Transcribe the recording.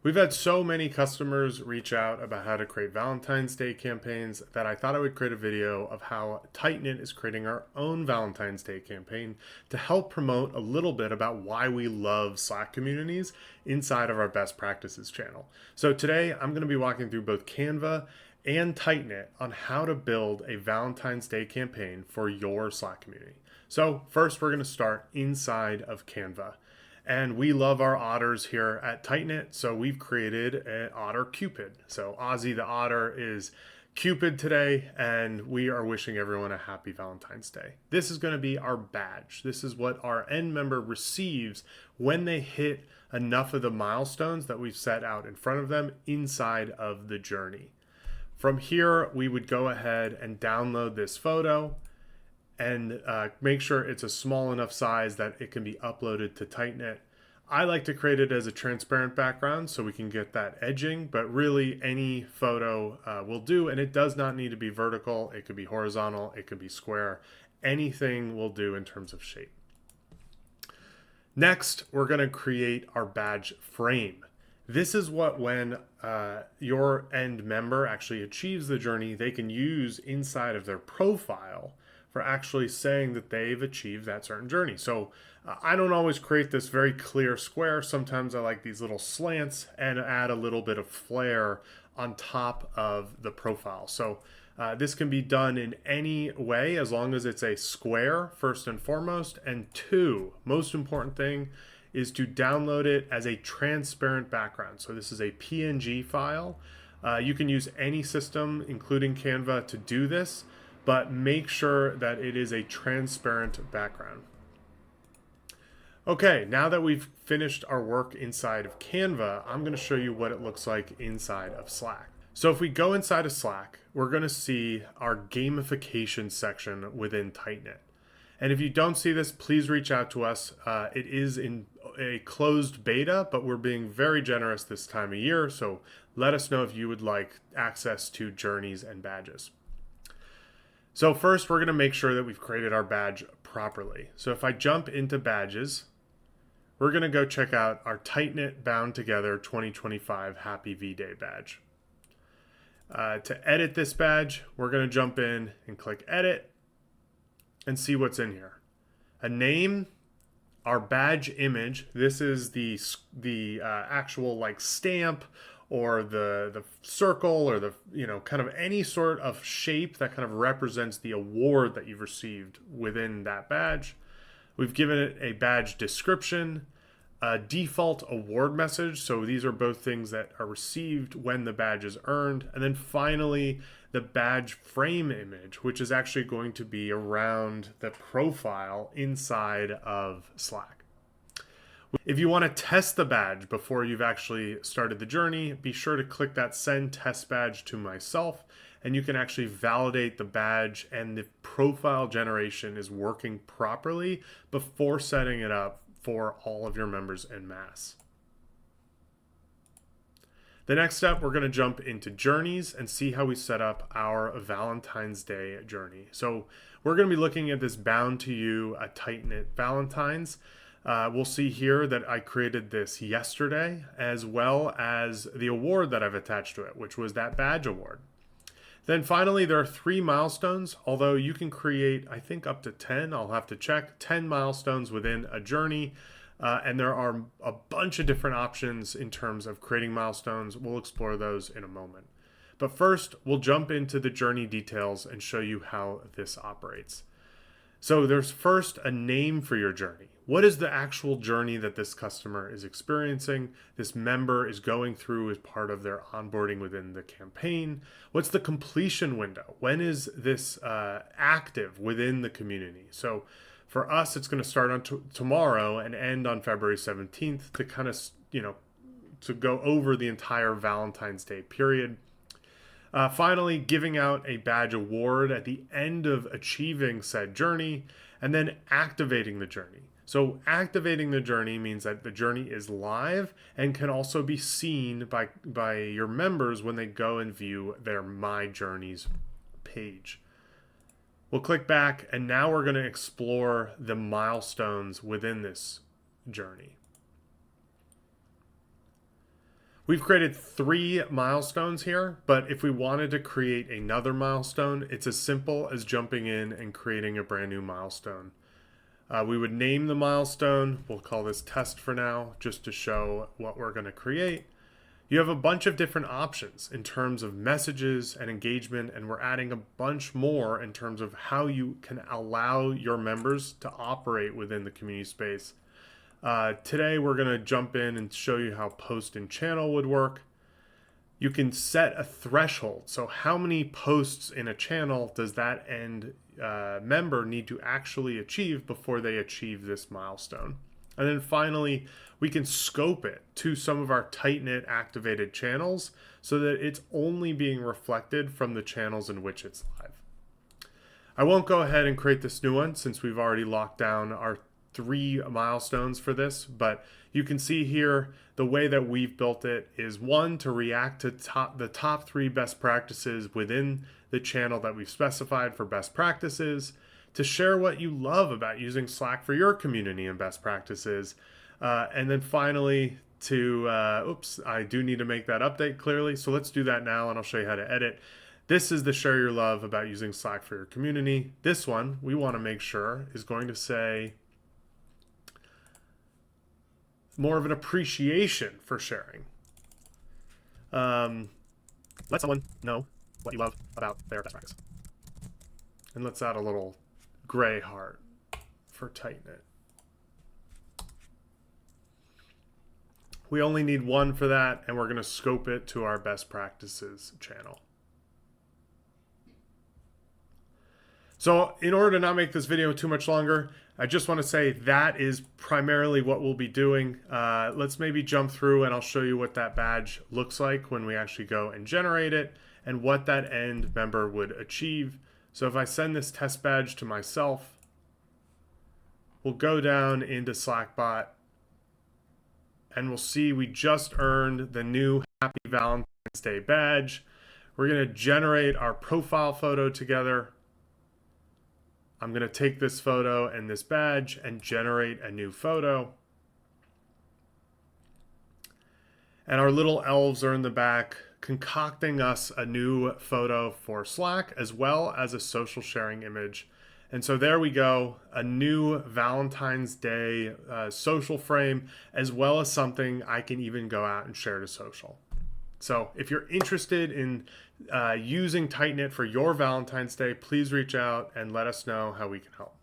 We've had so many customers reach out about how to create Valentine's Day campaigns that I thought I would create a video of how Tightknit is creating our own Valentine's Day campaign to help promote a little bit about why we love Slack communities inside of our best practices channel. So today I'm going to be walking through both Canva and Tightknit on how to build a Valentine's Day campaign for your Slack community. So first we're going to start inside of Canva. And we love our otters here at Tightknit, so we've created an otter Cupid. So Ozzy the otter is Cupid today, and we are wishing everyone a happy Valentine's Day. This is going to be our badge. This is what our end member receives when they hit enough of the milestones that we've set out in front of them inside of the journey. From here, we would go ahead and download this photo and make sure it's a small enough size that it can be uploaded to Tightknit. I like to create it as a transparent background so we can get that edging, but really any photo will do, and it does not need to be vertical. It could be horizontal, it could be square. Anything will do in terms of shape. Next, we're going to create our badge frame. This is what when your end member actually achieves the journey, they can use inside of their profile for actually saying that they've achieved that certain journey. So I don't always create this very clear square. Sometimes I like these little slants and add a little bit of flair on top of the profile. So this can be done in any way as long as it's a square first and foremost. And two, most important thing is to download it as a transparent background. So this is a PNG file. You can use any system, including Canva, to do this, but make sure that it is a transparent background. Okay, now that we've finished our work inside of Canva, I'm going to show you what it looks like inside of Slack. So if we go inside of Slack, we're going to see our gamification section within Tightknit. And if you don't see this, please reach out to us. It is in a closed beta, but we're being very generous this time of year. So let us know if you would like access to journeys and badges. So first, we're going to make sure that we've created our badge properly. So if I jump into badges, we're going to go check out our Tightknit Bound Together 2025 Happy V-Day badge. To edit this badge, we're going to jump in and click Edit and see what's in here. A name, our badge image. This is the actual like stamp or the circle or the kind of any sort of shape that kind of represents the award that you've received within that badge. We've given it a badge description, a default award message. So these are both things that are received when the badge is earned. And then finally, the badge frame image, which is actually going to be around the profile inside of Slack. If you want to test the badge before you've actually started the journey, be sure to click that Send Test Badge to myself, and you can actually validate the badge and the profile generation is working properly before setting it up for all of your members en masse. The next step, we're going to jump into journeys and see how we set up our Valentine's Day journey. So we're going to be looking at this Bound to You, a Tightknit Valentines. We'll see here that I created this yesterday, as well as the award that I've attached to it, which was that badge award. Then finally, there are 3 milestones, although you can create, I think, up to 10. I'll have to check 10 milestones within a journey. And there are a bunch of different options in terms of creating milestones. We'll explore those in a moment. But first, we'll jump into the journey details and show you how this operates. So there's first a name for your journey. What is the actual journey that this customer is experiencing, this member is going through as part of their onboarding within the campaign? What's the completion window? When is this active within the community? So for us, it's going to start on tomorrow and end on February 17th to kind of, to go over the entire Valentine's Day period. Finally, giving out a badge award at the end of achieving said journey, and then activating the journey. So activating the journey means that the journey is live and can also be seen by your members when they go and view their My Journeys page. We'll click back, and now we're going to explore the milestones within this journey. We've created 3 milestones here, but if we wanted to create another milestone, it's as simple as jumping in and creating a brand new milestone. We would name the milestone. We'll call this test for now, just to show what we're going to create. You have a bunch of different options in terms of messages and engagement, and we're adding a bunch more in terms of how you can allow your members to operate within the community space. Today, we're going to jump in and show you how post and channel would work. You can set a threshold. So how many posts in a channel does that end member need to actually achieve before they achieve this milestone? And then finally, we can scope it to some of our Tightknit activated channels so that it's only being reflected from the channels in which it's live. I won't go ahead and create this new one since we've already locked down our 3 milestones for this, but you can see here the way that we've built it is, 1, to react to the top 3 best practices within the channel that we've specified for best practices, to share what you love about using Slack for your community and best practices, and then finally to, I do need to make that update clearly, so let's do that now and I'll show you how to edit. This is the share your love about using Slack for your community. This one we want to make sure is going to say more of an appreciation for sharing. Let someone know what you love about their best practice. And let's add a little gray heart for Tightknit. We only need 1 for that, and we're going to scope it to our best practices channel. So in order to not make this video too much longer, I just want to say that is primarily what we'll be doing. Let's maybe jump through and I'll show you what that badge looks like when we actually go and generate it and what that end member would achieve. So if I send this test badge to myself, we'll go down into Slackbot and we'll see we just earned the new Happy Valentine's Day badge. We're going to generate our profile photo together. I'm going to take this photo and this badge and generate a new photo. And our little elves are in the back concocting us a new photo for Slack as well as a social sharing image. And so there we go, a new Valentine's Day social frame, as well as something I can even go out and share to social. So if you're interested in using Tightknit for your Valentine's Day, please reach out and let us know how we can help.